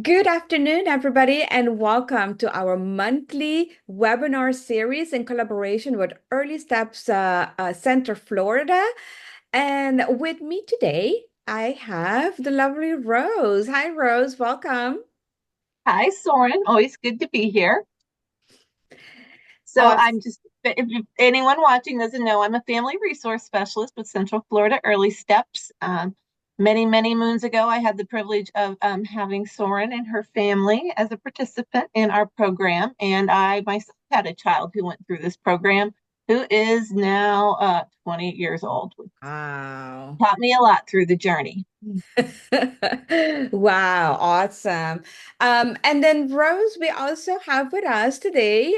Good afternoon, everybody, and welcome to our monthly webinar series in collaboration with Early Steps Center Florida. And with me today, I have the lovely Rose. Hi, Rose. Welcome. Hi, Soren. Always good to be here. So Awesome. if anyone watching doesn't know, I'm a family resource specialist with Central Florida Early Steps. Many moons ago, I had the privilege of having Soren and her family as a participant in our program. And I myself had a child who went through this program who is now 20 years old, which Wow. taught me a lot through the journey. Wow, awesome. And then Rose, we also have with us today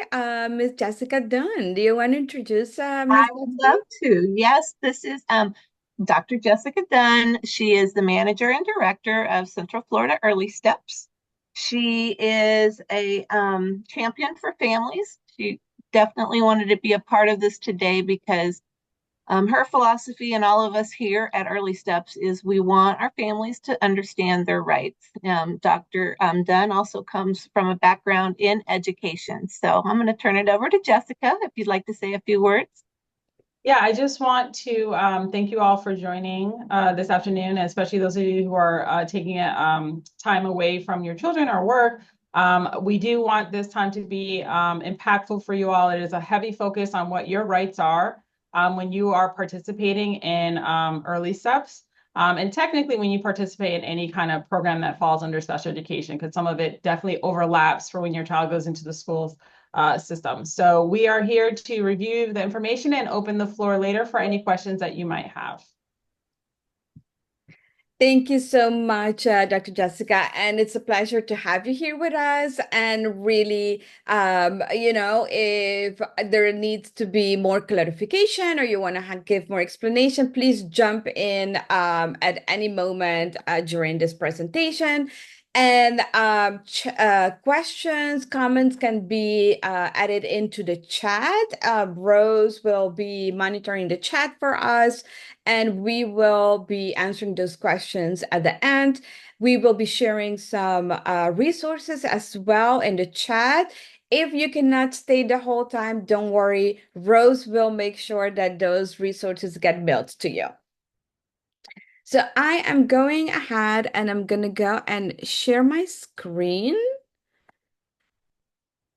Miss Jessica Dunn. Do you want to introduce I Miss would Jessica? love to. Yes, this is Dr. Jessica Dunn. She is the manager and director of Central Florida Early Steps. She is a champion for families. She definitely wanted to be a part of this today because her philosophy and all of us here at Early Steps is we want our families to understand their rights. Dr. Dunn also comes from a background in education. So I'm going to turn it over to Jessica if you'd like to say a few words. Yeah, I just want to thank you all for joining this afternoon, especially those of you who are taking time away from your children or work. We do want this time to be impactful for you all. It is a heavy focus on what your rights are when you are participating in early steps. And technically, when you participate in any kind of program that falls under special education, because some of it definitely overlaps for when your child goes into the schools system. So we are here to review the information and open the floor later for any questions that you might have. Thank you so much, Dr. Jessica. And it's a pleasure to have you here with us. And really, if there needs to be more clarification or you want to give more explanation, please jump in at any moment during this presentation. And ch questions, comments can be added into the chat. Rose will be monitoring the chat for us and we will be answering those questions at the end. We will be sharing some resources as well in the chat. If you cannot stay the whole time, don't worry. Rose will make sure that those resources get mailed to you. So I am going ahead and I'm going to go and share my screen.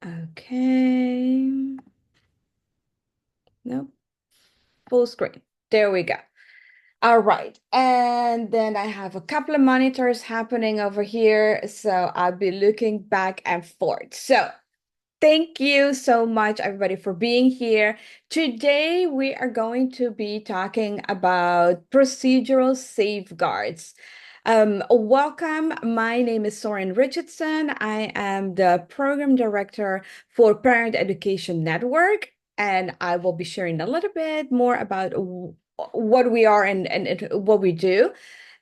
Okay. Nope. Full screen. There we go. All right. And then I have a couple of monitors happening over here. So I'll be looking back and forth. So thank you so much, everybody, for being here. Today, we are going to be talking about procedural safeguards. Welcome. My name is Soren Richardson. I am the program director for Parent Education Network, and I will be sharing a little bit more about what we are and what we do.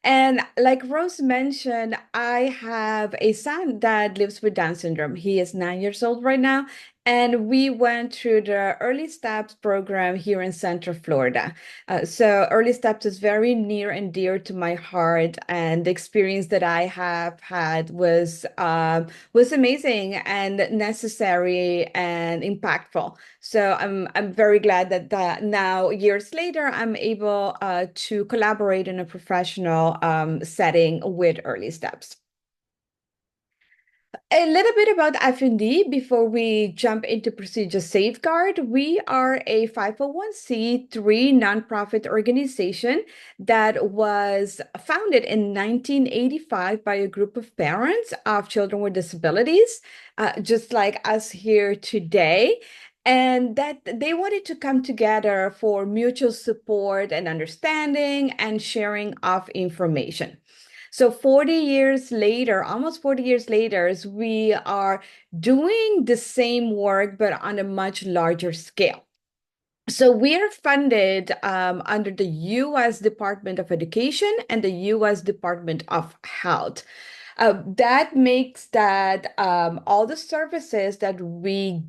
And like Rose mentioned, I have a son that lives with Down syndrome. He is 9 years old right now. And we went through the Early Steps program here in Central Florida. So Early Steps is very near and dear to my heart. And the experience that I have had was amazing and necessary and impactful. So I'm very glad that now, years later, I'm able to collaborate in a professional setting with Early Steps. A little bit about F&D before we jump into Procedure Safeguard. We are a 501(c)(3) nonprofit organization that was founded in 1985 by a group of parents of children with disabilities, just like us here today. And that they wanted to come together for mutual support and understanding and sharing of information. So 40 years later, almost 40 years later, we are doing the same work, but on a much larger scale. So we are funded under the U.S. Department of Education and the U.S. Department of Health. That makes that all the services that we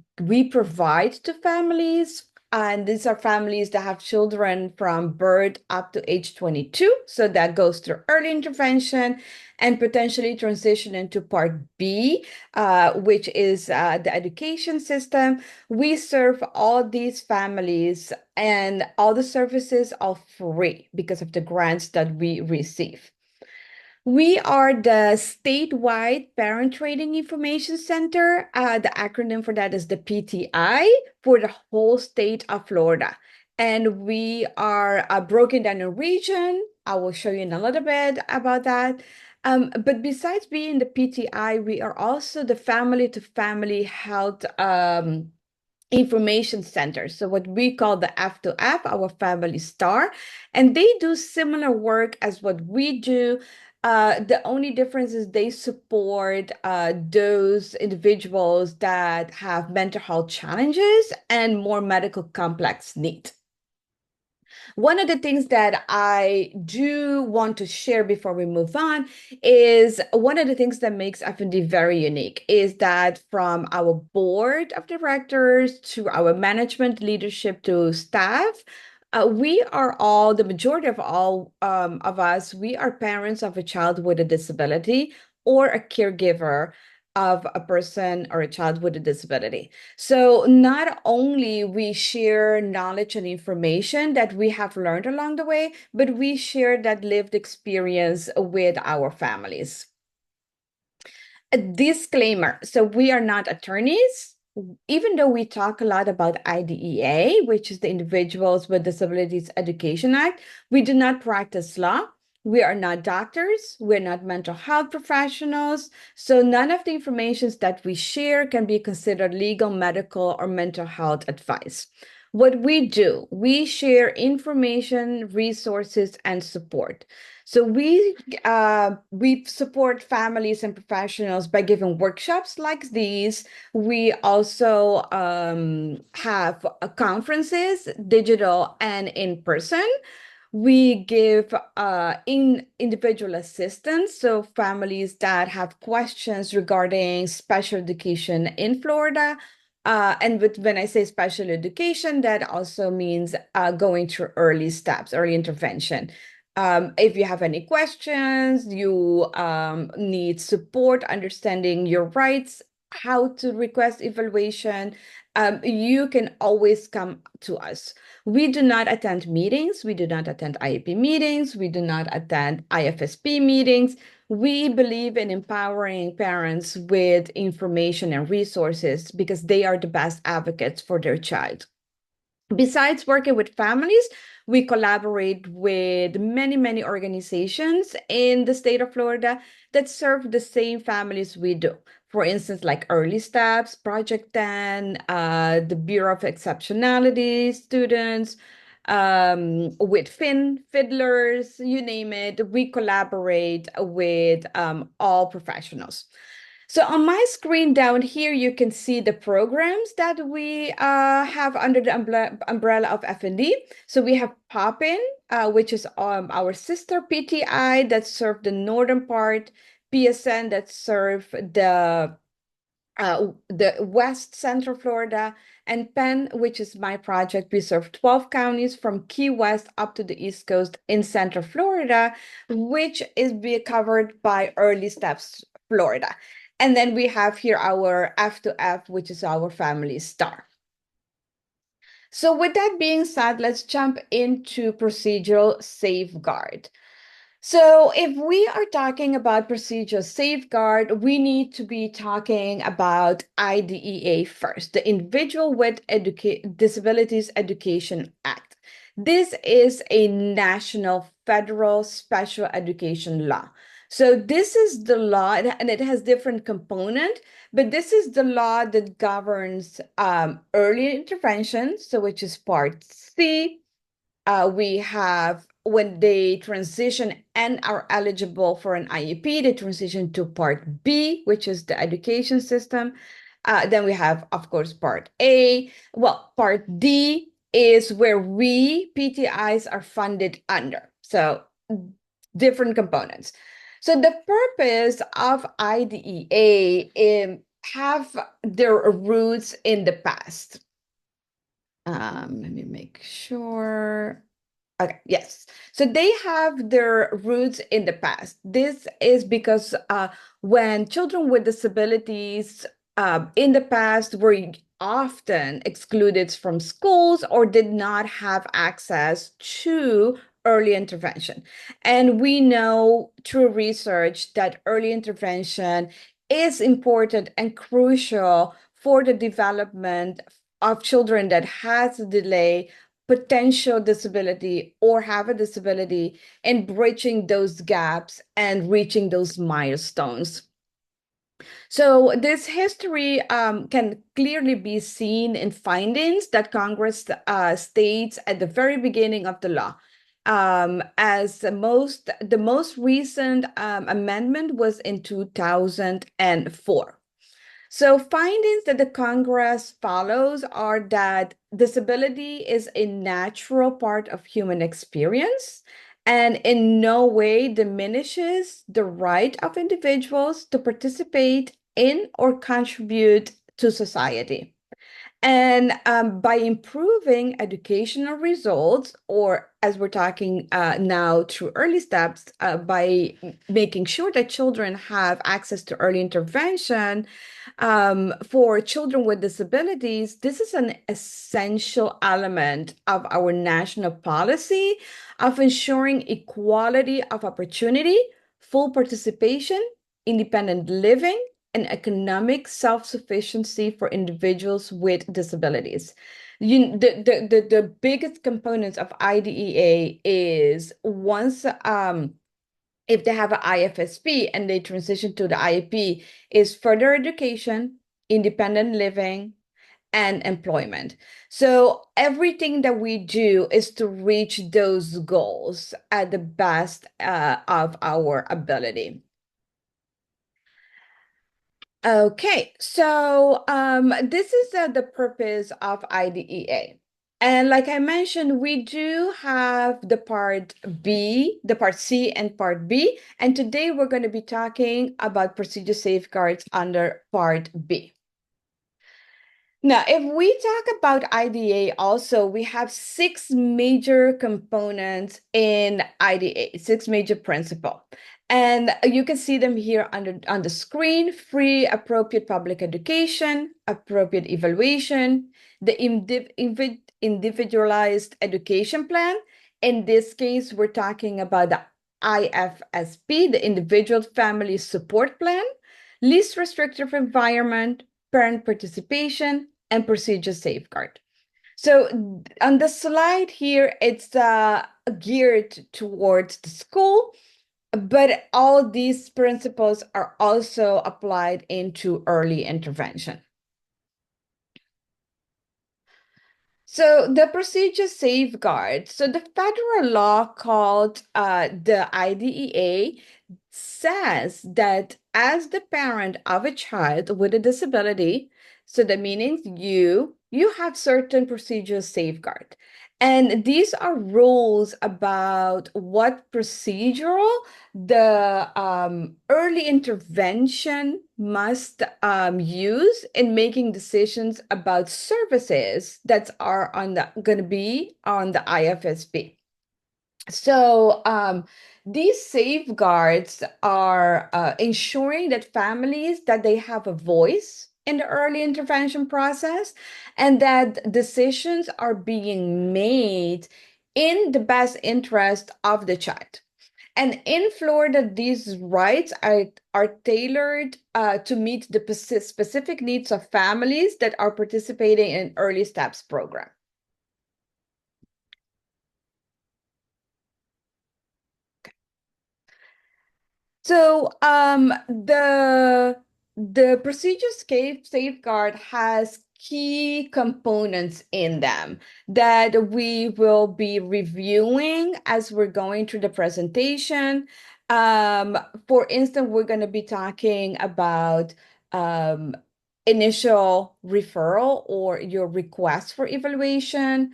provide to families And these are families that have children from birth up to age 22. So that goes through early intervention and potentially transition into part B, which is the education system. We serve all these families, and all the services are free because of the grants that we receive. We are the statewide Parent Training Information Center. The acronym for that is the PTI for the whole state of Florida. And we are broken down in region. I will show you in a little bit about that. But besides being the PTI, we are also the family to family health information center. So what we call the F to F, our family star, and they do similar work as what we do. The only difference is they support those individuals that have mental health challenges and more medical complex needs. One of the things that I do want to share before we move on is one of the things that makes F&D very unique is that from our board of directors to our management leadership to staff, we are all, the majority of all of us, we are parents of a child with a disability or a caregiver of a person or a child with a disability. So not only we share knowledge and information that we have learned along the way, but we share that lived experience with our families. A disclaimer. So we are not attorneys, even though we talk a lot about IDEA, which is the Individuals with Disabilities Education Act, we do not practice law. We are not doctors. We're not mental health professionals. So none of the information that we share can be considered legal, medical, or mental health advice. What we do, we share information, resources, and support. So we support families and professionals by giving workshops like these. We also have conferences, digital and in person. We give individual assistance, so families that have questions regarding special education in Florida. When I say special education, that also means going through early steps, early intervention. If you have any questions, you need support, understanding your rights, how to request evaluation, you can always come to us. We do not attend meetings. We do not attend IEP meetings. We do not attend IFSP meetings. We believe in empowering parents with information and resources because they are the best advocates for their child. Besides working with families, we collaborate with many, many organizations in the state of Florida that serve the same families we do. For instance, like Early Steps, Project 10, the Bureau of Exceptionality students, with fiddlers, you name it. We collaborate with all professionals. So on my screen down here, you can see the programs that we have under the umbrella of F&D. So we have Poppin, which is our sister PTI that serve the northern part, PSN that serve the West Central Florida, and Penn, which is my project. We serve 12 counties from Key West up to the East Coast in Central Florida, which is being covered by Early Steps Florida. And then we have here our F to F, which is our family star. So with that being said, let's jump into procedural safeguard. So if we are talking about procedural safeguard, we need to be talking about IDEA first, the Individual with Disabilities Education Act. This is a national federal special education law. So this is the law, and it has different component, but this is the law that governs early intervention, so which is part C. We have when they transition and are eligible for an IEP, they transition to part B, which is the education system. Then we have, of course, part A. Well, part D is where we PTIs are funded under. So different components. So the purpose of IDEA have their roots in the past. Let me make sure. Okay, yes. So they have their roots in the past. This is because when children with disabilities in the past were often excluded from schools or did not have access to early intervention. And we know through research that early intervention is important and crucial for the development of children that has a delay, potential disability, or have a disability, and bridging those gaps and reaching those milestones. So this history can clearly be seen in findings that Congress states at the very beginning of the law. As the most recent amendment was in 2004. So findings that the Congress follows are that disability is a natural part of human experience and in no way diminishes the right of individuals to participate in or contribute to society. And by improving educational results, or as we're talking now through early steps, by making sure that children have access to early intervention, for children with disabilities, this is an essential element of our national policy of ensuring equality of opportunity, full participation, independent living, and economic self-sufficiency for individuals with disabilities. The biggest components of IDEA is once if they have an IFSP and they transition to the IEP, is further education, independent living, and employment. So everything that we do is to reach those goals at the best of our ability. Okay, so this is the purpose of IDEA. And like I mentioned, we do have the part B, the part C and part B. And today we're going to be talking about procedure safeguards under part B. Now, if we talk about IDA also, we have six major components in IDA, six major principles. And you can see them here on the screen: free, appropriate public education, appropriate evaluation, the individualized education plan. In this case, we're talking about the IFSP, the Individual Family Support Plan, least restrictive environment, parent participation, and procedure safeguard. So on the slide here, it's geared towards the school, but all these principles are also applied into early intervention. So the procedure safeguard. So the federal law called the IDEA says that as the parent of a child with a disability, so that means you have certain procedure safeguard. And these are rules about what procedural the early intervention must use in making decisions about services that are going to be on the IFSP. So these safeguards are ensuring that families that they have a voice in the early intervention process and that decisions are being made in the best interest of the child. And in Florida, these rights are tailored to meet the specific needs of families that are participating in early steps program. So the procedure safeguard has key components in them that we will be reviewing as we're going through the presentation. For instance, we're going to be talking about initial referral or your request for evaluation,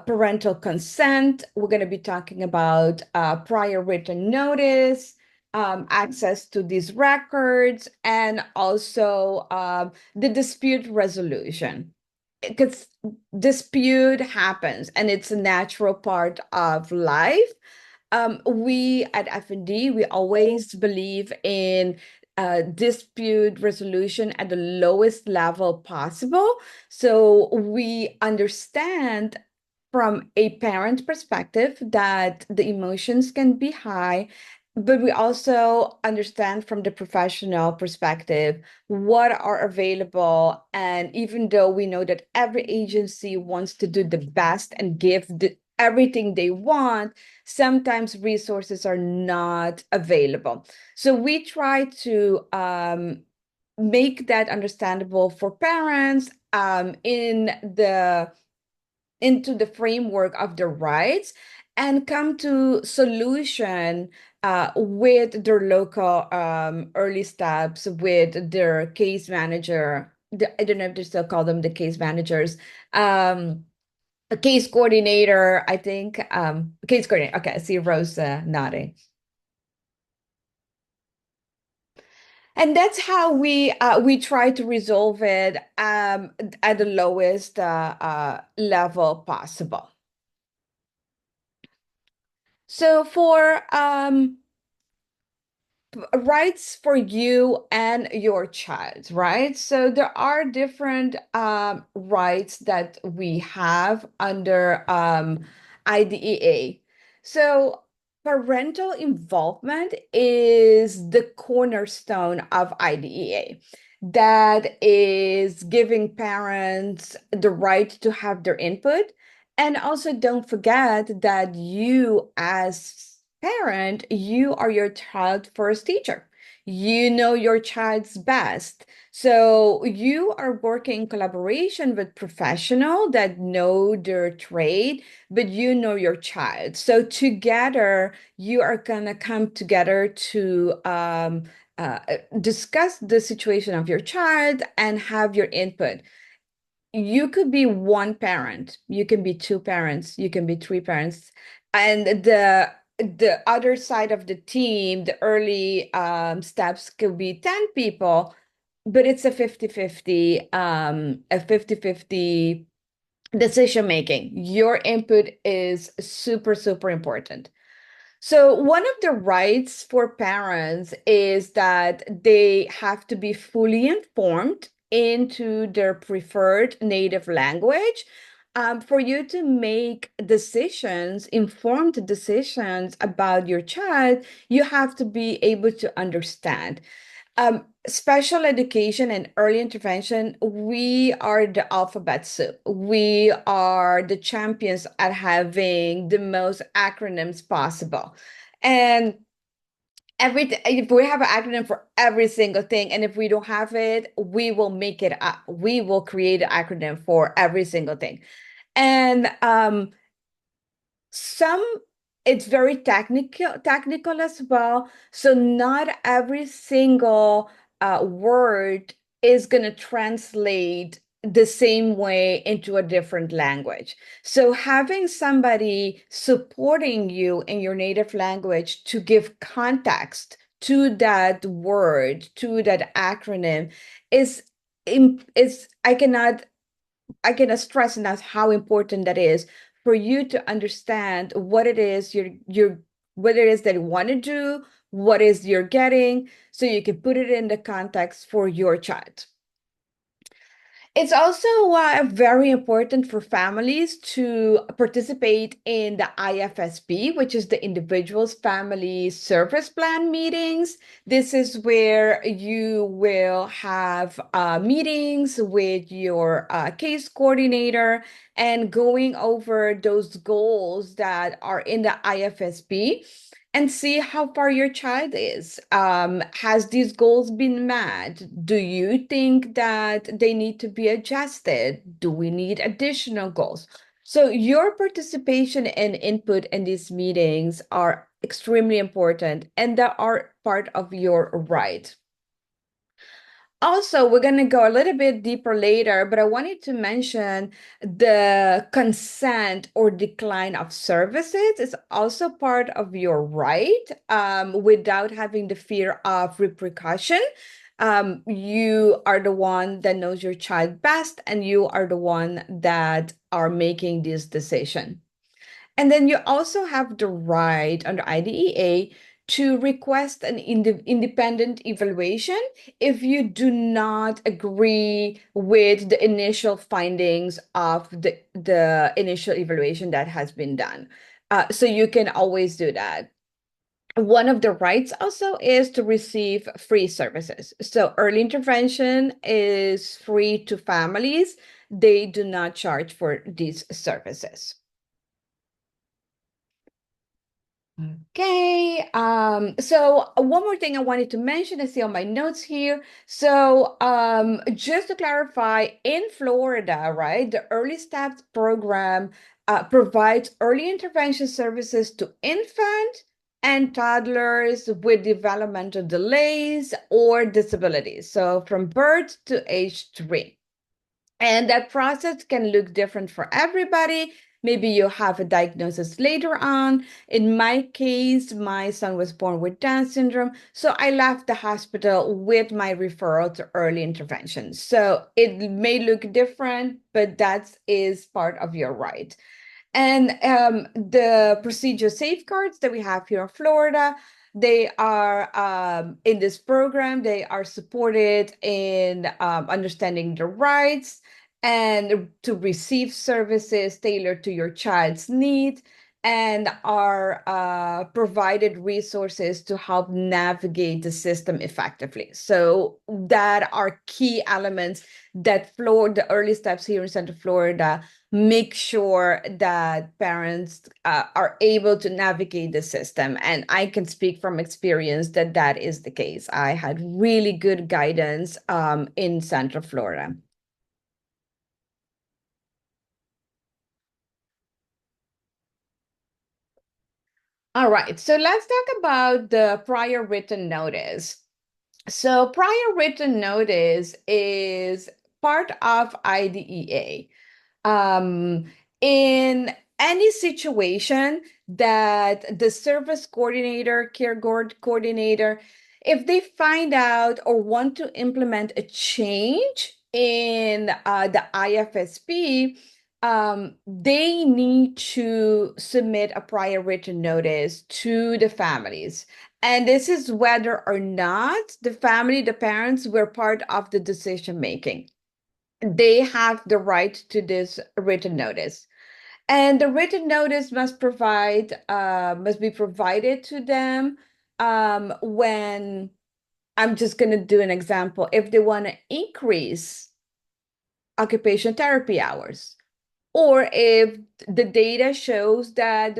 parental consent. We're going to be talking about prior written notice, access to these records, and also the dispute resolution. because dispute happens and it's a natural part of life. We at F&D, we always believe in dispute resolution at the lowest level possible. So we understand from a parent perspective that the emotions can be high, but we also understand from the professional perspective what are available. And even though we know that every agency wants to do the best and give everything they want, sometimes resources are not available. So we try to make that understandable for parents into the framework of the rights and come to solution with their local early steps with their case manager. I don't know if they still call them the case managers. A case coordinator, I think. Case coordinator. Okay, I see Rose nodding. And that's how we try to resolve it at the lowest level possible. So for rights for you and your child, right? So there are different rights that we have under IDEA. So parental involvement is the cornerstone of IDEA. That is giving parents the right to have their input. And also don't forget that you as parent, you are your child's first teacher. You know your child's best. So you are working in collaboration with professionals that know their trade, but you know your child. So together, you are gonna come together to uh, discuss the situation of your child and have your input. You could be one parent, you can be two parents, you can be three parents, and the other side of the team, the early steps could be 10 people, but it's a 50-50 decision making. Your input is super, super important. So, one of the rights for parents is that they have to be fully informed into their preferred native language. For you to make decisions, informed decisions about your child, you have to be able to understand. Special education and early intervention, we are the alphabet soup. We are the champions at having the most acronyms possible. And if we have an acronym for every single thing, and if we don't have it, we will make it up. We will create an acronym for every single thing. And some it's very technical as well, so not every single word is going to translate the same way into a different language. So having somebody supporting you in your native language to give context to that word, to that acronym is I cannot stress enough how important that is for you to understand what it is what it is that you want to do, what is you're getting, so you can put it in the context for your child. It's also very important for families to participate in the IFSP, which is the Individuals Family Service Plan meetings. This is where you will have meetings with your case coordinator and going over those goals that are in the IFSP and see how far your child is. Has these goals been met? Do you think that they need to be adjusted? Do we need additional goals? So your participation and input in these meetings are extremely important, and that are part of your right. Also, we're going to go a little bit deeper later, but I wanted to mention the consent or decline of services is also part of your right without having the fear of repercussion. You are the one that knows your child best, and you are the one that are making this decision. And then you also have the right under IDEA to request an independent evaluation if you do not agree with the initial findings of the initial evaluation that has been done. So you can always do that. One of the rights also is to receive free services. So early intervention is free to families. They do not charge for these services. Okay, so one more thing I wanted to mention, I see on my notes here. So, just to clarify, in Florida, right, the Early Steps program provides early intervention services to infant and toddlers with developmental delays or disabilities. So, from birth to age 3. And that process can look different for everybody. Maybe you have a diagnosis later on. In my case, my son was born with Down syndrome. So I left the hospital with my referral to early intervention. So it may look different, but that is part of your right. And the procedure safeguards that we have here in Florida, they are in this program, they are supported in understanding the rights and to receive services tailored to your child's needs, and are provided resources to help navigate the system effectively. So that are key elements that Florida, the early steps here in Central Florida make sure that parents are able to navigate the system. And I can speak from experience that that is the case. I had really good guidance in Central Florida. All right, so let's talk about the prior written notice. So prior written notice is part of IDEA. um, in any situation that the service coordinator, coordinator, if they find out or want to implement a change in the IFSP, they need to submit a prior written notice to the families. And this is whether or not the family, the parents, were part of the decision making. They have the right to this written notice. And the written notice must be provided to them when I'm just going to do an example. If they want to increase occupational therapy hours, or if the data shows that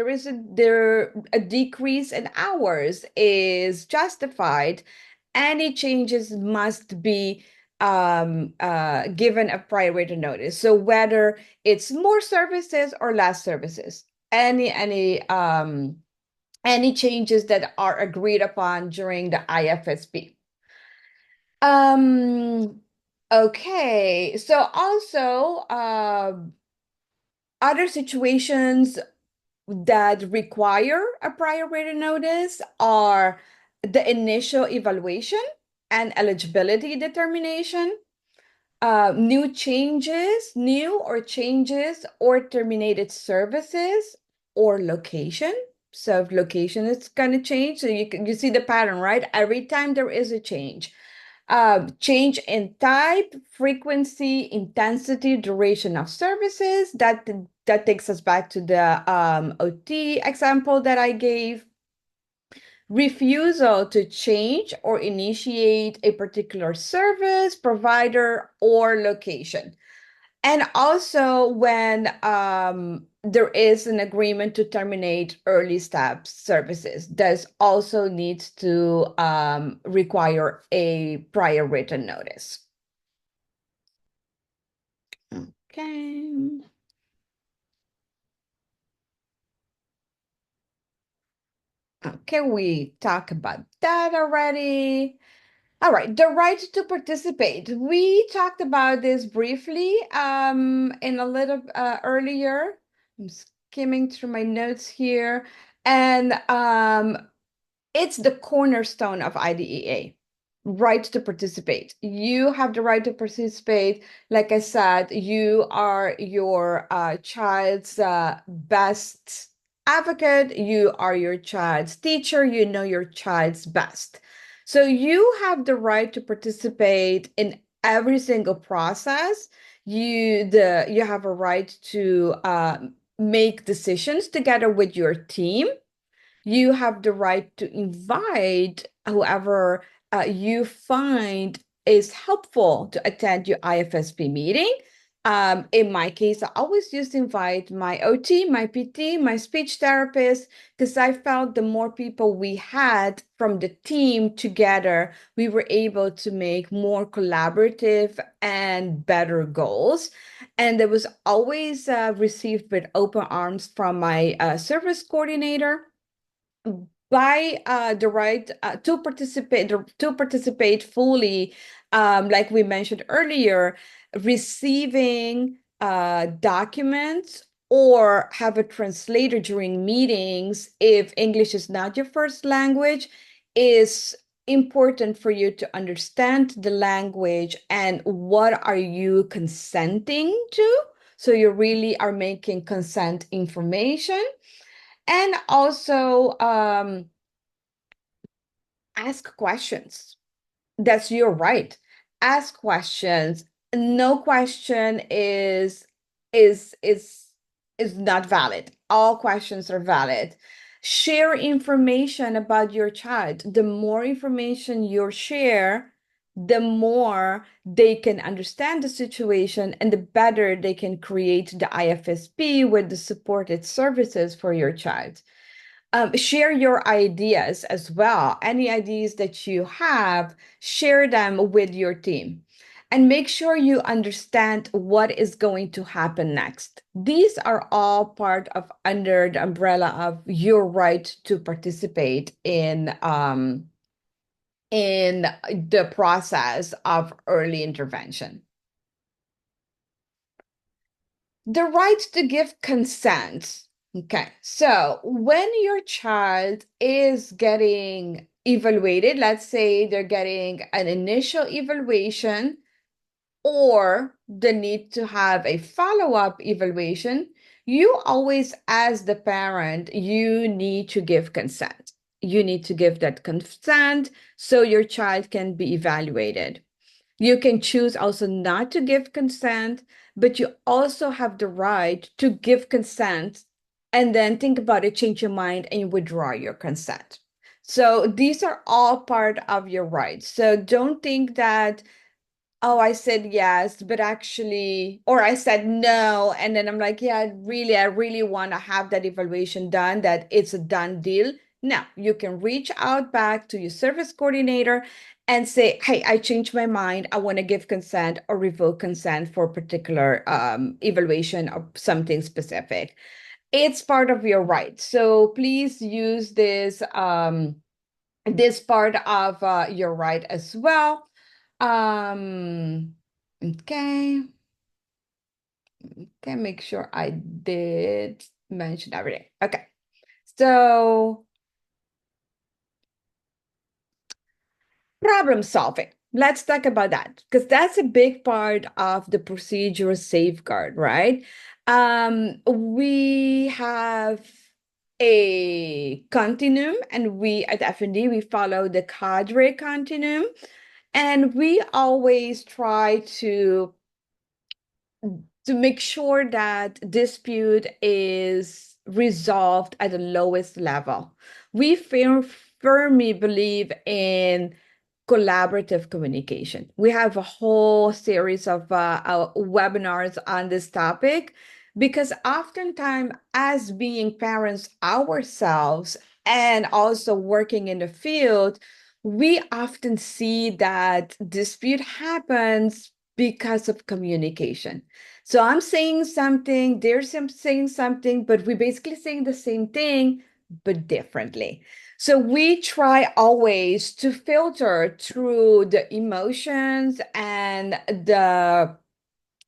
a decrease in hours is justified, any changes must be given a prior written notice. So whether it's more services or less services, any changes that are agreed upon during the IFSP. Um, okay, so also other situations that require a prior written notice are the initial evaluation and eligibility determination, new or changes or terminated services or location. So if location is going to change, so you see the pattern, right? Every time there is a change. Change in type, frequency, intensity, duration of services. That takes us back to the OT example that I gave. Refusal to change or initiate a particular service, provider, or location. And also when there is an agreement to terminate early steps services, this also needs to require a prior written notice. Okay. Okay, we talked about that already. All right, the right to participate. We talked about this briefly in a little earlier. I'm skimming through my notes here, and it's the cornerstone of IDEA, right to participate. You have the right to participate. Like I said, you are your child's best advocate. You are your child's teacher. You know your child's best. So you have the right to participate in every single process. You have a right to make decisions together with your team. You have the right to invite whoever you find is helpful to attend your IFSP meeting. In my case, I always used to invite my OT, my PT, my speech therapist, because I felt the more people we had from the team together, we were able to make more collaborative and better goals. And it was always received with open arms from my service coordinator by the right to participate fully, like we mentioned earlier, receiving documents or have a translator during meetings if English is not your first language is important for you to understand the language and what are you consenting to. So you really are making consent information. And also ask questions. That's your right. Ask questions. No question is is is not valid. All questions are valid. Share information about your child. The more information you share, the more they can understand the situation and the better they can create the IFSP with the supported services for your child. Share your ideas as well. Any ideas that you have, share them with your team. And make sure you understand what is going to happen next. These are all part of under the umbrella of your right to participate in the process of early intervention. The right to give consent. Okay, so when your child is getting evaluated, let's say they're getting an initial evaluation or the need to have a follow-up evaluation, you always, as the parent, you need to give consent. You need to give that consent so your child can be evaluated. You can choose also not to give consent, but you also have the right to give consent and then think about it, change your mind, and you withdraw your consent. So these are all part of your rights. So don't think that, oh, I said yes, but actually, or I said no. And then I'm like, yeah, I really want to have that evaluation done, that it's a done deal. No, you can reach out back to your service coordinator and say, hey, I changed my mind. I want to give consent or revoke consent for a particular evaluation of something specific. It's part of your right. So please use this part of your right as well. Okay. Okay, make sure I did mention everything. Okay. So problem solving. Let's talk about that because that's a big part of the procedural safeguard, right? We have a continuum, and we at FND we follow the cadre continuum, and we always try to make sure that dispute is resolved at the lowest level. We firmly believe in collaborative communication. We have a whole series of webinars on this topic because oftentimes, as being parents ourselves and also working in the field, we often see that dispute happens because of communication. So I'm saying something, saying something, but we're basically saying the same thing, but differently. So we try always to filter through the emotions and the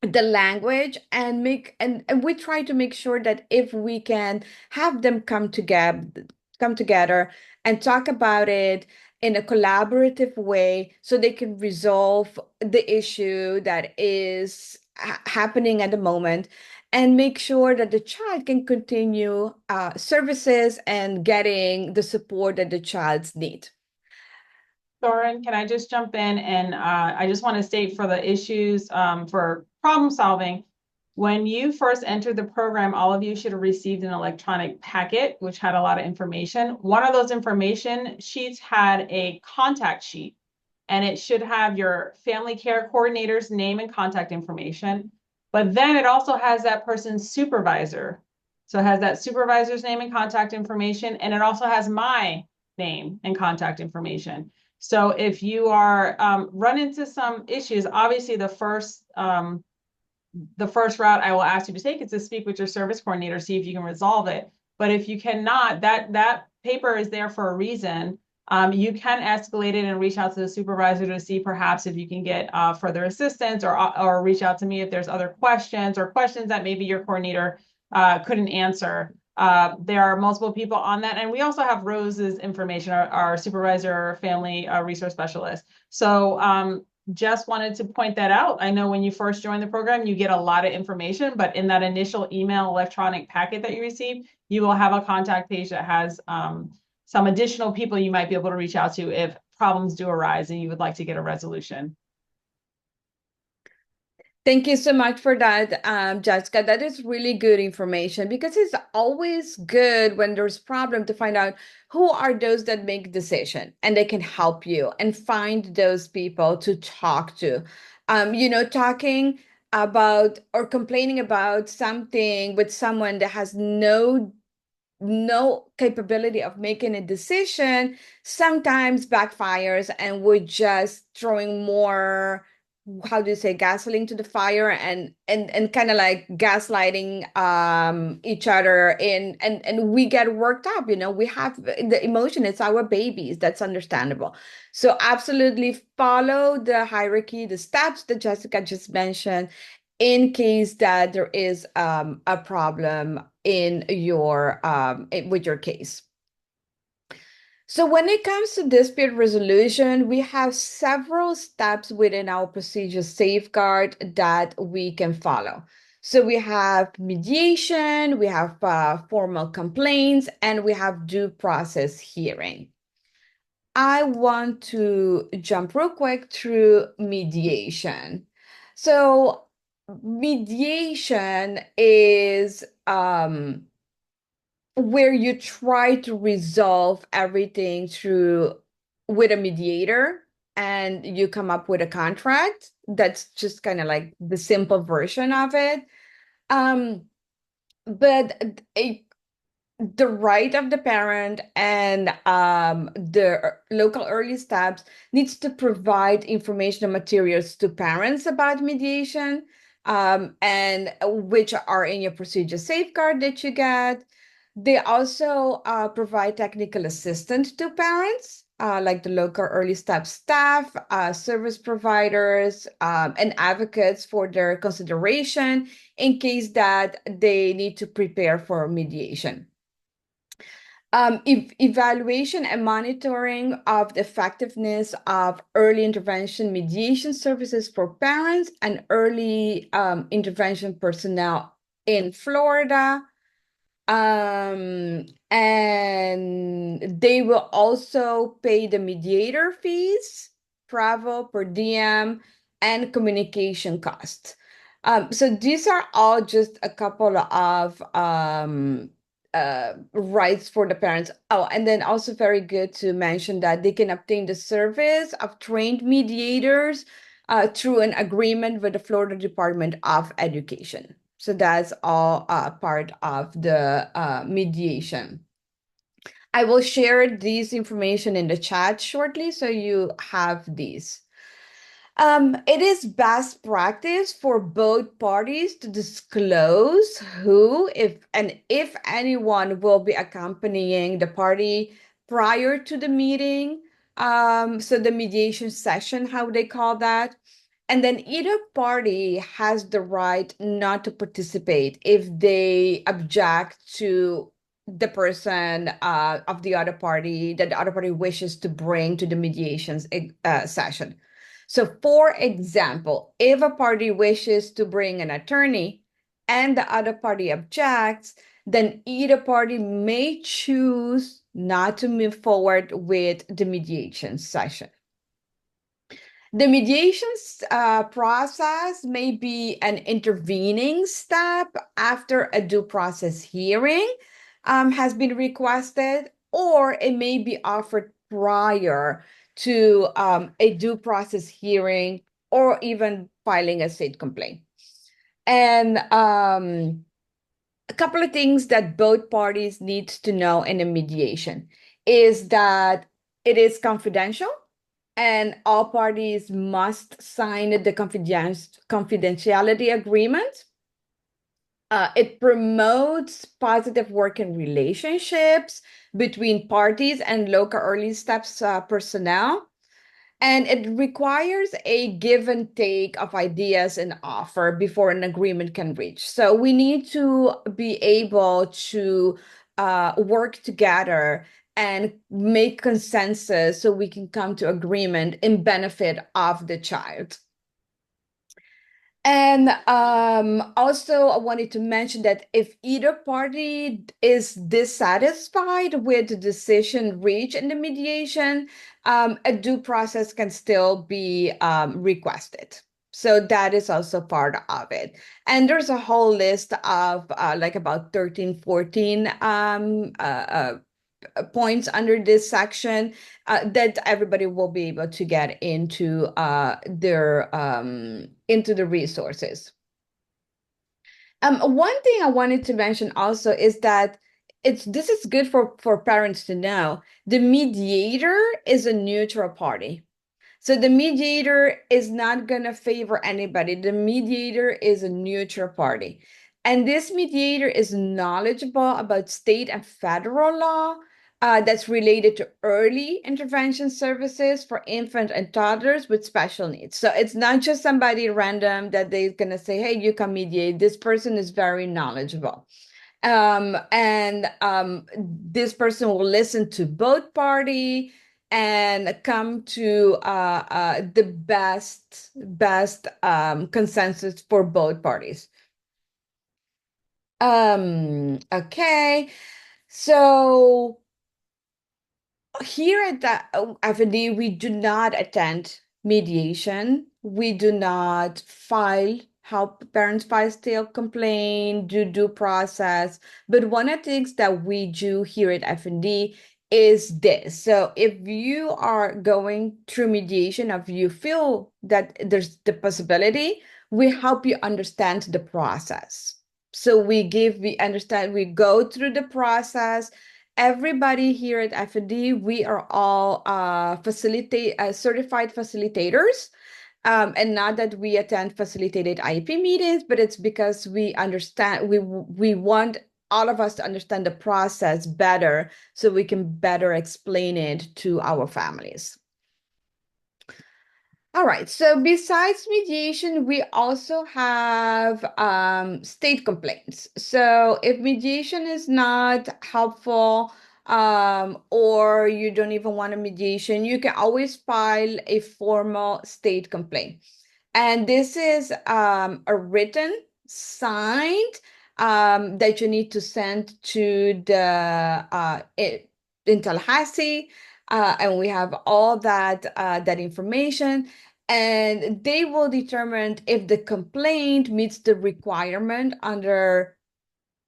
language and and we try to make sure that if we can have them come together and talk about it in a collaborative way so they can resolve the issue that is happening at the moment and make sure that the child can continue services and getting the support that the child's need. Soren, can I just jump in? And I just want to state for the issues for problem solving, when you first entered the program, all of you should have received an electronic packet, which had a lot of information. One of those information sheets had a contact sheet, and it should have your family care coordinator's name and contact information. But then it also has that person's supervisor. So it has that supervisor's name and contact information, and it also has my name and contact information. So if you are run into some issues, obviously the first route I will ask you to take is to speak with your service coordinator, see if you can resolve it. But if you cannot, that paper is there for a reason. You can escalate it and reach out to the supervisor to see perhaps if you can get further assistance, or reach out to me if there's other questions or questions that maybe your coordinator couldn't answer. There are multiple people on that. And we also have Rose's information, our supervisor, family resource specialist. So just wanted to point that out. I know when you first join the program, you get a lot of information, but in that initial email electronic packet that you receive, you will have a contact page that has some additional people you might be able to reach out to if problems do arise and you would like to get a resolution. Thank you so much for that, Jessica. That is really good information because it's always good when there's problem to find out who are those that make decision and they can help you and find those people to talk to. Talking about or complaining about something with someone that has no capability of making a decision sometimes backfires, and we're just throwing more, how do you say, gasoline to the fire, and kind of like gaslighting each other in, and we get worked up. We have the emotion, it's our babies, that's understandable. So absolutely follow the hierarchy, the steps that Jessica just mentioned, in case that there is a problem in your with your case. So when it comes to dispute resolution, we have several steps within our procedure safeguard that we can follow. So we have mediation, we have formal complaints, and we have due process hearing. I want to jump real quick through mediation. So mediation is where you try to resolve everything through with a mediator and you come up with a contract. That's just kind of like the simple version of it. But the right of the parent and the local early steps needs to provide information and materials to parents about mediation, and which are in your procedure safeguard that you get. They also provide technical assistance to parents, like the local early step staff, service providers, and advocates for their consideration in case that they need to prepare for mediation. Evaluation and monitoring of the effectiveness of early intervention mediation services for parents and early intervention personnel in Florida. And they will also pay the mediator fees, travel, per diem, and communication costs. So these are all just a couple of rights for the parents. Oh, and then also very good to mention that they can obtain the service of trained mediators through an agreement with the Florida Department of Education. So that's all part of the mediation. I will share this information in the chat shortly, so you have these. It is best practice for both parties to disclose who, if anyone will be accompanying the party prior to the meeting. So the mediation session, how they call that. And then either party has the right not to participate if they object to the person of the other party that the other party wishes to bring to the mediation session. So, for example, if a party wishes to bring an attorney and the other party objects, then either party may choose not to move forward with the mediation session. The mediation process may be an intervening step after a due process hearing has been requested, or it may be offered prior to a due process hearing or even filing a state complaint. And a couple of things that both parties need to know in a mediation is that it is confidential and all parties must sign the confidentiality agreement. It promotes positive working relationships between parties and local early steps personnel. And it requires a give and take of ideas and offer before an agreement can reach. So we need to be able to work together and make consensus so we can come to agreement in benefit of the child. And also, I wanted to mention that if either party is dissatisfied with the decision reached in the mediation, a due process can still be requested. So that is also part of it. And there's a whole list of like about 13, 14 points under this section that everybody will be able to get into their into the resources. One thing I wanted to mention also is that this is good for parents to know. The mediator is a neutral party. So the mediator is not going to favor anybody. The mediator is a neutral party. And this mediator is knowledgeable about state and federal law that's related to early intervention services for infants and toddlers with special needs. So it's not just somebody random that they're going to say, hey, you can mediate. This person is very knowledgeable. And this person will listen to both party and come to the best consensus for both parties. Okay, so here at the FND, we do not attend mediation. We do not help parents file still complain, do due process. But one of the things that we do here at FND is this. So if you are going through mediation, if you feel that there's the possibility, we help you understand the process. So we understand, we go through the process. Everybody here at FND, we are all certified facilitators. And not that we attend facilitated IEP meetings, but it's because we understand, we want all of us to understand the process better so we can better explain it to our families. All right, so besides mediation, we also have state complaints. So if mediation is not helpful or you don't even want a mediation, you can always file a formal state complaint. And this is a written, signed that you need to send to the in Tallahassee. And we have all that information, and they will determine if the complaint meets the requirement under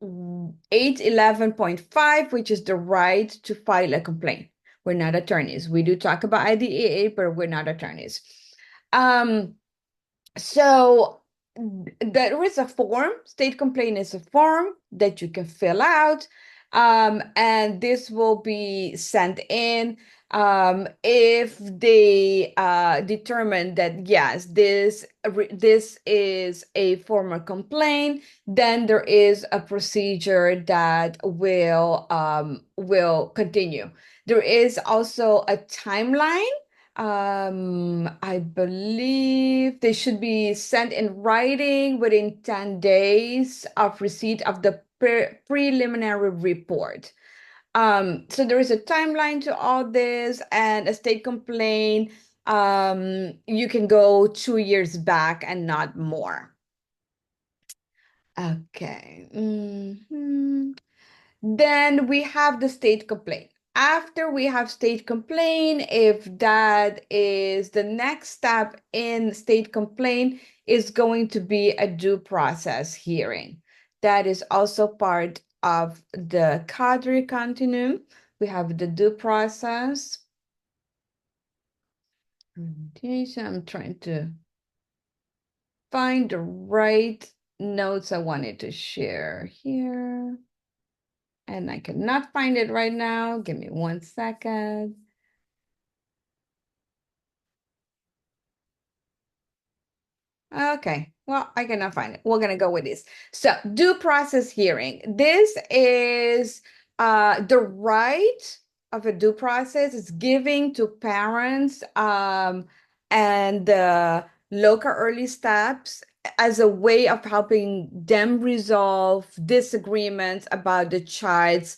811.5, which is the right to file a complaint. We're not attorneys. We do talk about IDEA, but we're not attorneys. So there is a form. State complaint is a form that you can fill out, and this will be sent in if they determine that yes, this is a formal complaint. Then there is a procedure that will continue. There is also a timeline. I believe they should be sent in writing within 10 days of receipt of the preliminary report. So there is a timeline to all this, and a state complaint, you can go 2 years back and not more. Okay. Then we have the state complaint. After we have state complaint, if that is the next step in state complaint, is going to be a due process hearing. That is also part of the cadre continuum. We have the due process. So I'm trying to find the right notes I wanted to share here. And I cannot find it right now. Give me 1 second. Okay, well, I cannot find it. We're gonna go with this. So, due process hearing. This is the right of a due process is giving to parents and the local early steps as a way of helping them resolve disagreements about the child's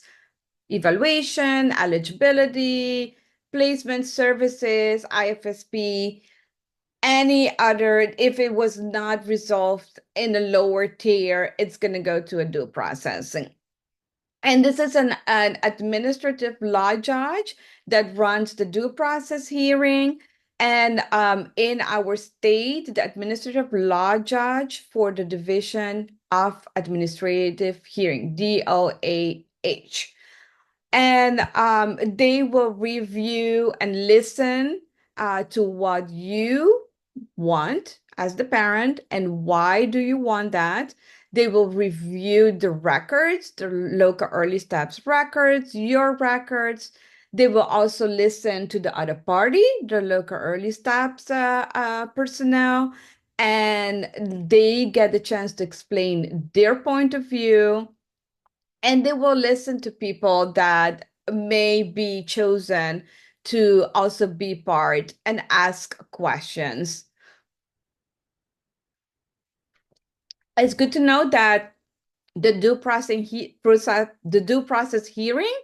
evaluation, eligibility, placement services, IFSP, any other, if it was not resolved in a lower tier, it's going to go to a due processing. And this is an administrative law judge that runs the due process hearing. And in our state, the administrative law judge for the Division of Administrative Hearing, DOAH. And they will review and listen to what you want as the parent and why do you want that. They will review the records, the local early steps records, your records. They will also listen to the other party, the local early steps personnel, and they get the chance to explain their point of view, and they will listen to people that may be chosen to also be part and ask questions. It's good to know that the due process hearing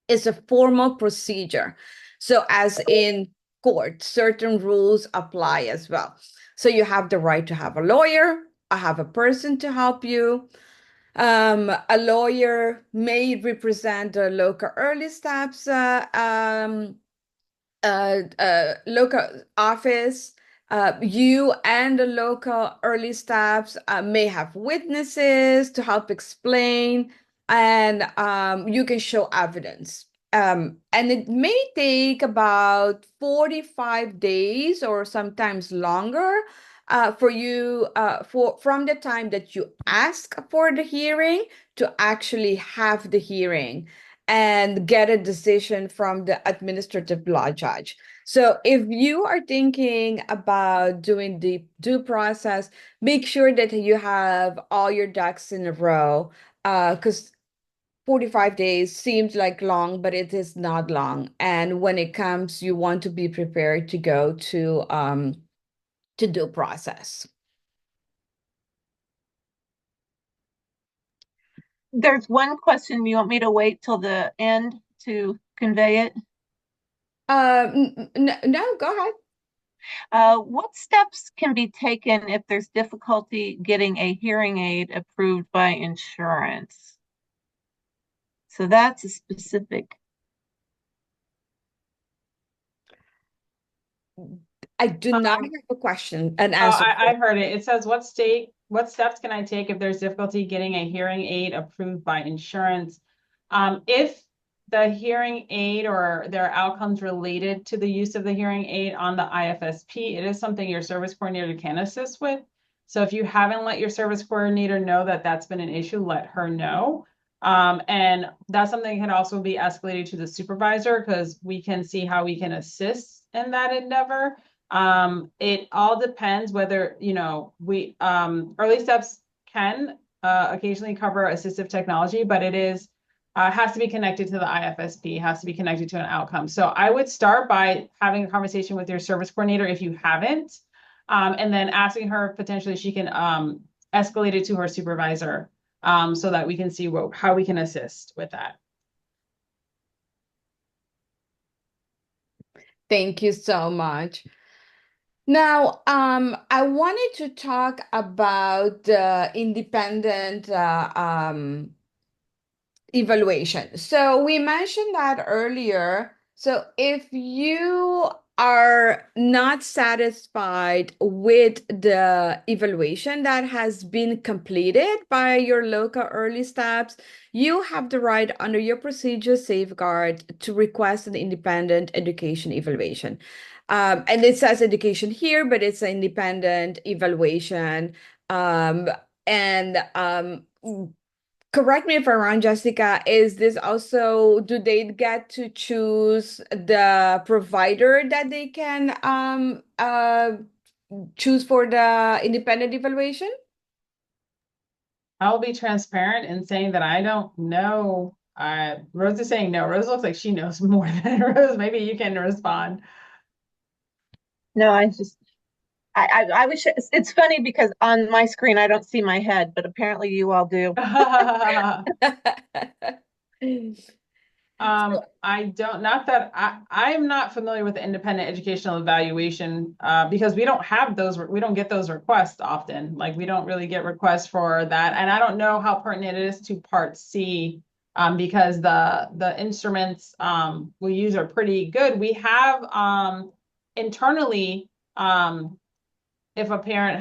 is a formal procedure. So as in court, certain rules apply as well. So you have the right to have a lawyer, I have a person to help you. A lawyer may represent the local early steps local office. You and the local early steps may have witnesses to help explain, and you can show evidence. And it may take about 45 days or sometimes longer for you from the time that you ask for the hearing to actually have the hearing and get a decision from the administrative law judge. So if you are thinking about doing the due process, make sure that you have all your ducks in a row, because 45 days seems like long, but it is not long. And when it comes, you want to be prepared to go to due process. There's one question. You want me to wait till the end to convey it? No, go ahead. What steps can be taken if there's difficulty getting a hearing aid approved by insurance? So that's a specific. I do not have a question, an answer. I heard it. It says, what steps can I take if there's difficulty getting a hearing aid approved by insurance? If the hearing aid or there are outcomes related to the use of the hearing aid on the IFSP, it is something your service coordinator can assist with. So if you haven't let your service coordinator know that that's been an issue, let her know. And that's something that can also be escalated to the supervisor because we can see how we can assist in that endeavor. It all depends whether, we early steps can occasionally cover assistive technology, but it is has to be connected to the IFSP, has to be connected to an outcome. So I would start by having a conversation with your service coordinator if you haven't, and then asking her potentially she can escalate it to her supervisor so that we can see how we can assist with that. Thank you so much. Now, I wanted to talk about the independent evaluation. So we mentioned that earlier. So if you are not satisfied with the evaluation that has been completed by your local early steps, you have the right under your procedure safeguard to request an independent education evaluation. And it says education here, but it's an independent evaluation. Um, and correct me if I'm wrong, Jessica, is this also, do they get to choose the provider that they can choose for the independent evaluation? I'll be transparent in saying that I don't know. Rose is saying no. Rose looks like she knows more than Rose. Maybe you can respond. No, I wish it's funny because on my screen I don't see my head, but apparently you all do. I don't, not that I'm not familiar with the independent educational evaluation because we don't have those, we don't get those requests often. Like we don't really get requests for that. And I don't know how pertinent it is to Part C because the instruments we use are pretty good. We have internally if a parent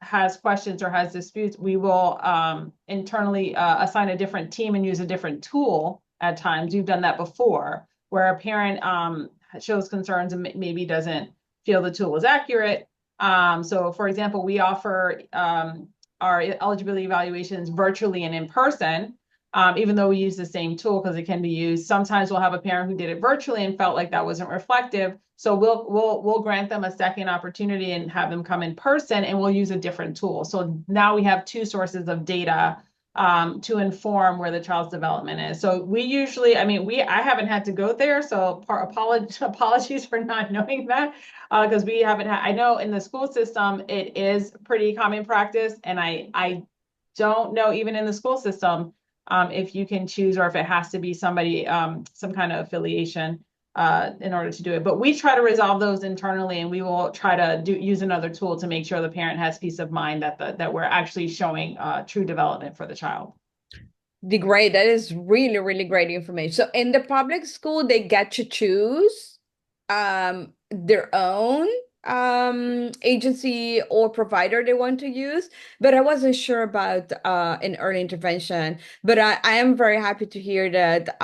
has questions or has disputes, we will internally assign a different team and use a different tool at times. We've done that before, where a parent shows concerns and maybe doesn't feel the tool is accurate. So, for example, we offer our eligibility evaluations virtually and in person. Even though we use the same tool because it can be used. Sometimes we'll have a parent who did it virtually and felt like that wasn't reflective. So we'll grant them a second opportunity and have them come in person, and we'll use a different tool. So now we have two sources of data to inform where the child's development is. So we usually, I mean, I haven't had to go there, so apologies for not knowing that because we haven't had. I know in the school system it is pretty common practice, and I don't know even in the school system if you can choose or if it has to be somebody, some kind of affiliation in order to do it. But we try to resolve those internally, and we will try to use another tool to make sure the parent has peace of mind that we're actually showing true development for the child. Great. That is really, really great information. So in the public school, they get to choose their own agency or provider they want to use, but I wasn't sure about an early intervention. But I am very happy to hear that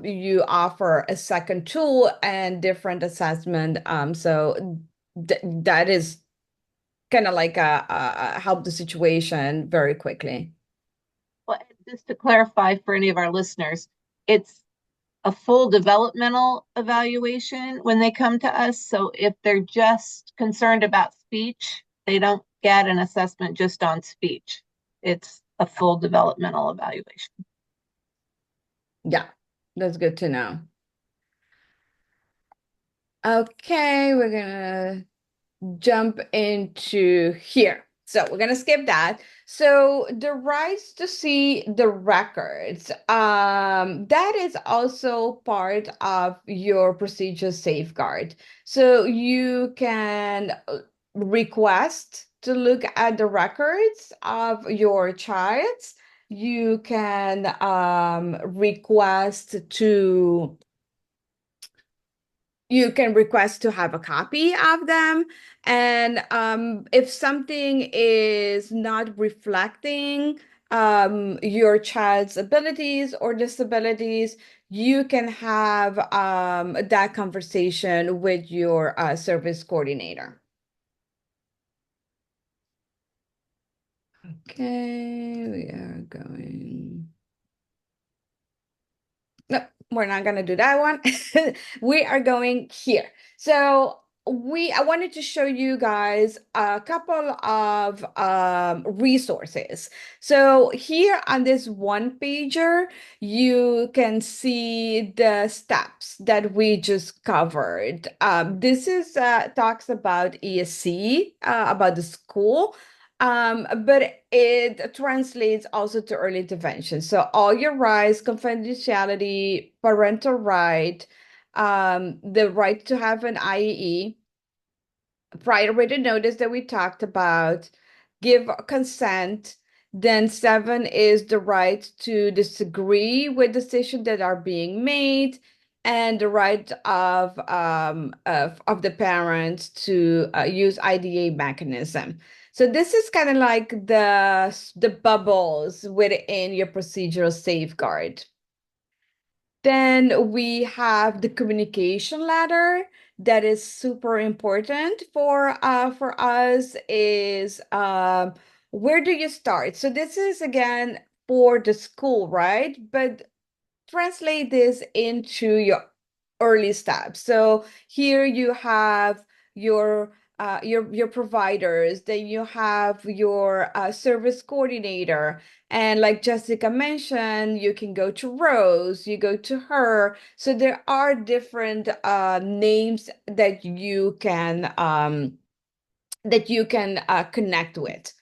you offer a second tool and different assessment. So that is kind of like help the situation very quickly. Well, just to clarify for any of our listeners, it's a full developmental evaluation when they come to us. So if they're just concerned about speech, they don't get an assessment just on speech. It's a full developmental evaluation. Yeah, that's good to know. Okay, we're gonna jump into here. So we're gonna skip that. So the rights to see the records, that is also part of your procedure safeguard. So you can request to look at the records of your child. You can request to you can request to have a copy of them. And if something is not reflecting your child's abilities or disabilities, you can have that conversation with your service coordinator. Okay, we are going. No, we're not gonna do that one. We are going here. So I wanted to show you guys a couple of resources. So here on this one pager, you can see the steps that we just covered. This is talks about ESC, about the school. But it translates also to early intervention. So all your rights, confidentiality, parental right, the right to have an IEE, prior written notice that we talked about, give consent. Then seven is the right to disagree with decisions that are being made, and the right of the parents to use IDA mechanism. So this is kind of like the bubbles within your procedural safeguard. Then we have the communication ladder that is super important for us is where do you start? So this is again for the school, right? But translate this into your early steps. So here you have your providers, then you have your service coordinator, and like Jessica mentioned, you can go to Rose, you go to her. So there are different names that you can connect with.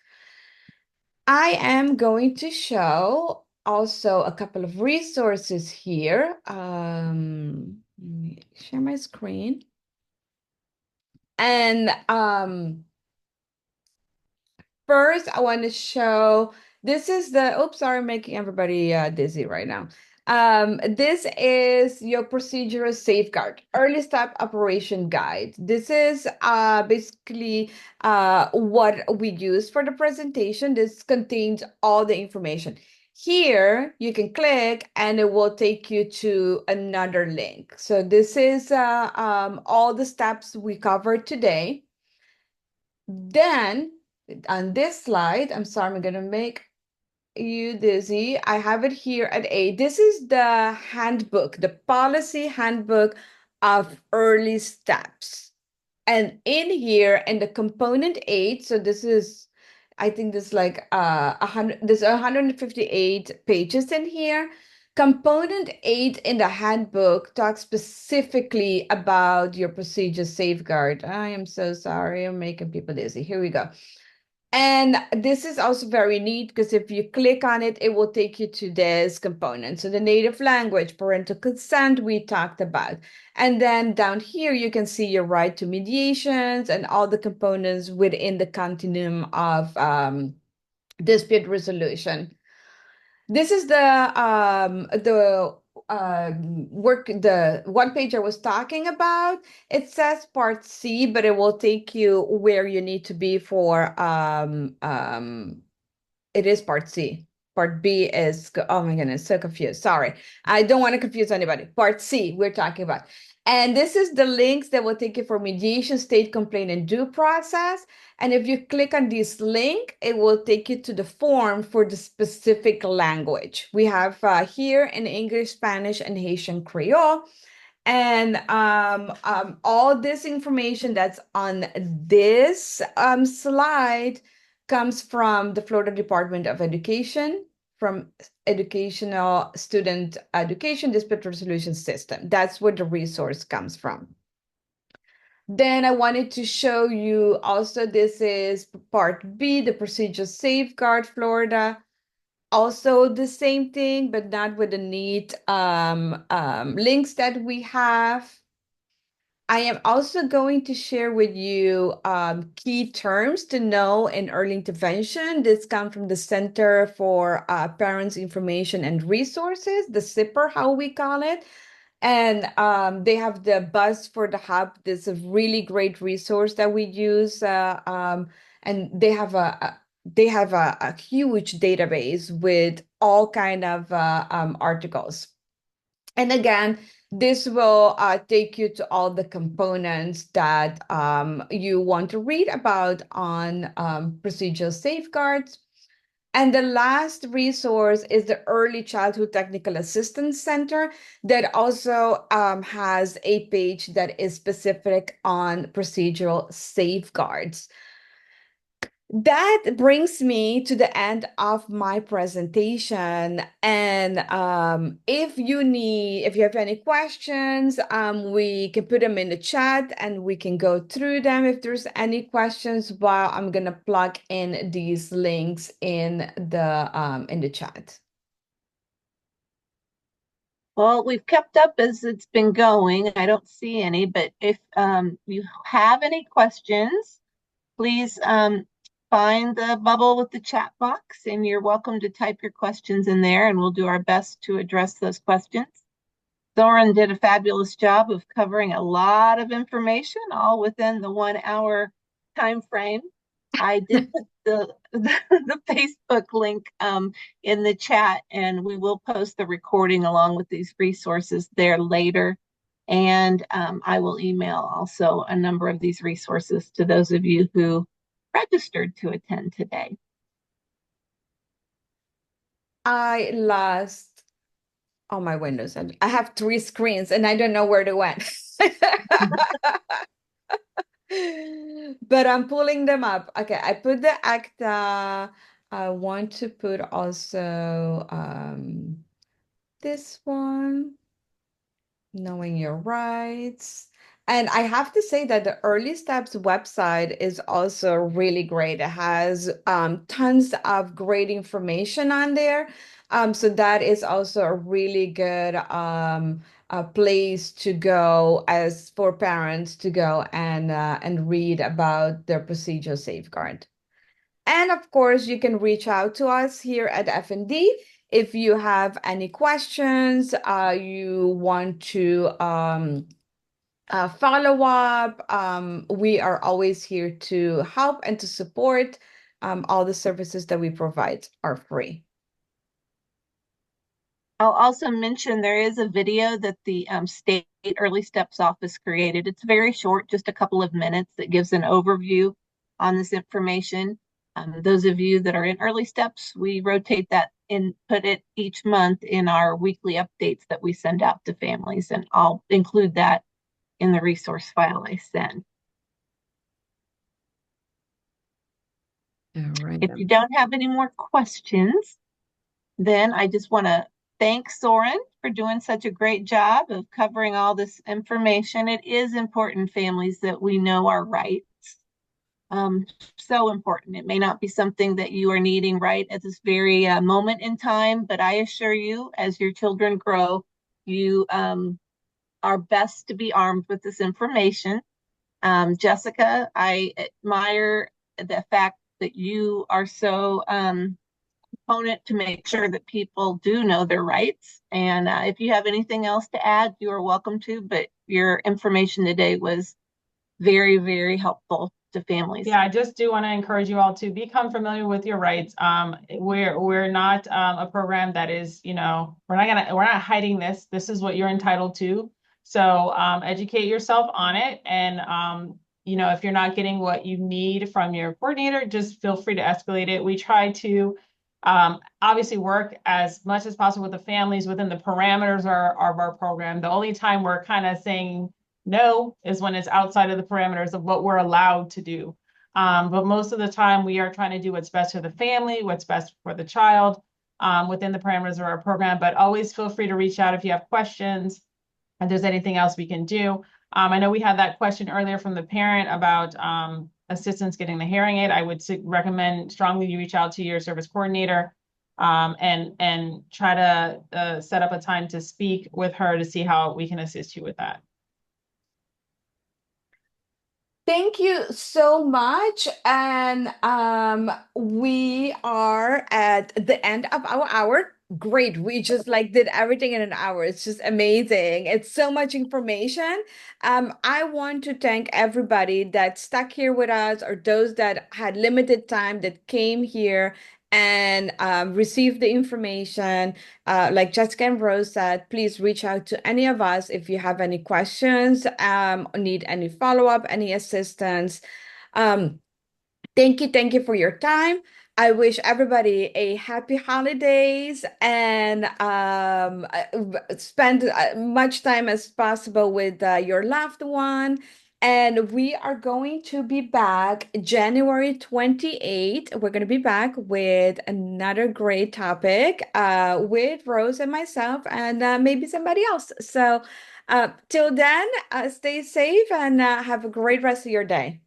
I am going to show also a couple of resources here. Let me share my screen. And first, I want to show this is the oops, sorry, I'm making everybody dizzy right now. This is your procedural safeguard, early step operation guide. This is basically what we use for the presentation. This contains all the information. Here, you can click and it will take you to another link. So this is all the steps we covered today. Then on this slide, I'm sorry, I'm gonna make you dizzy. I have it here at A. This is the handbook, the policy handbook of early steps. And in here, in the component 8, so this is, I think this is like 100, there's 158 pages in here. Component 8 in the handbook talks specifically about your procedure safeguard. I am so sorry, I'm making people dizzy. Here we go. And this is also very neat because if you click on it, it will take you to this component. So the native language, parental consent, we talked about. And then down here, you can see your right to mediations and all the components within the continuum of dispute resolution. This is the one page I was talking about. It says part C, but it will take you where you need to be for it is part C. Part B is, oh my goodness, so confused. Sorry. I don't want to confuse anybody. Part C, we're talking about. And this is the links that will take you for mediation, state complaint, and due process. And if you click on this link, it will take you to the form for the specific language. We have here in English, Spanish, and Haitian Creole. And all this information that's on this slide comes from the Florida Department of Education, from Educational Student Education Dispute Resolution System. That's where the resource comes from. Then I wanted to show you also, this is part B, the procedure safeguard Florida. Also the same thing, but not with the neat links that we have. I am also going to share with you key terms to know in early intervention. This comes from the Center for Parents Information and Resources, the CIPR, how we call it. And they have the Buzz for the Hub. This is a really great resource that we use. And they have a huge database with all kind of articles. And again, this will take you to all the components that you want to read about on procedural safeguards. And the last resource is the Early Childhood Technical Assistance Center that also has a page that is specific on procedural safeguards. That brings me to the end of my presentation. And if you have any questions, we can put them in the chat and we can go through them if there's any questions while I'm gonna plug in these links in the chat. Well, we've kept up as it's been going. I don't see any, but if you have any questions, please find the bubble with the chat box, and you're welcome to type your questions in there, and we'll do our best to address those questions. Soren did a fabulous job of covering a lot of information, all within the 1 hour time frame. I did put the Facebook link in the chat, and we will post the recording along with these resources there later. And I will email also a number of these resources to those of you who registered to attend today. I lost all my windows and I have 3 screens and I don't know where they went. But I'm pulling them up. Okay, I put the ACTA. I want to put also this one, knowing your rights. And I have to say that the Early Steps website is also really great. It has tons of great information on there. So that is also a really good a place to go as for parents to go and read about their procedural safeguard. And of course, you can reach out to us here at FND if you have any questions, you want to follow up. We are always here to help and to support. All the services that we provide are free. I'll also mention there is a video that the State Early Steps Office created. It's very short, just a couple of minutes, that gives an overview on this information. Those of you that are in Early Steps, we rotate that and put it each month in our weekly updates that we send out to families, and I'll include that in the resource file I send. All right. If you don't have any more questions, then I just want to thank Soren for doing such a great job of covering all this information. It is important, families, that we know our rights. So important. It may not be something that you are needing right at this very moment in time, but I assure you, as your children grow, you are best to be armed with this information. Jessica, I admire the fact that you are so proponent to make sure that people do know their rights. And if you have anything else to add, you are welcome to, but your information today was very, very helpful to families. Yeah, I just do want to encourage you all to become familiar with your rights. We're not a program that is, we're not hiding this. This is what you're entitled to. So educate yourself on it. And if you're not getting what you need from your coordinator, just feel free to escalate it. We try to obviously work as much as possible with the families within the parameters of our program. The only time we're kind of saying no is when it's outside of the parameters of what we're allowed to do. But most of the time, we are trying to do what's best for the family, what's best for the child within the parameters of our program. But always feel free to reach out if you have questions, if there's anything else we can do. I know we had that question earlier from the parent about assistance getting the hearing aid. I would recommend strongly you reach out to your service coordinator and try to set up a time to speak with her to see how we can assist you with that. Thank you so much. And we are at the end of our hour. Great. We just like did everything in an hour. It's just amazing. It's so much information. I want to thank everybody that stuck here with us or those that had limited time that came here and received the information. Like Jessica and Rose said, please reach out to any of us if you have any questions, need any follow-up, any assistance. Thank you for your time. I wish everybody a happy holidays and spend much time as possible with your loved one. And we are going to be back January 28th. We're going to be back with another great topic with Rose and myself and maybe somebody else. So till then, stay safe and have a great rest of your day.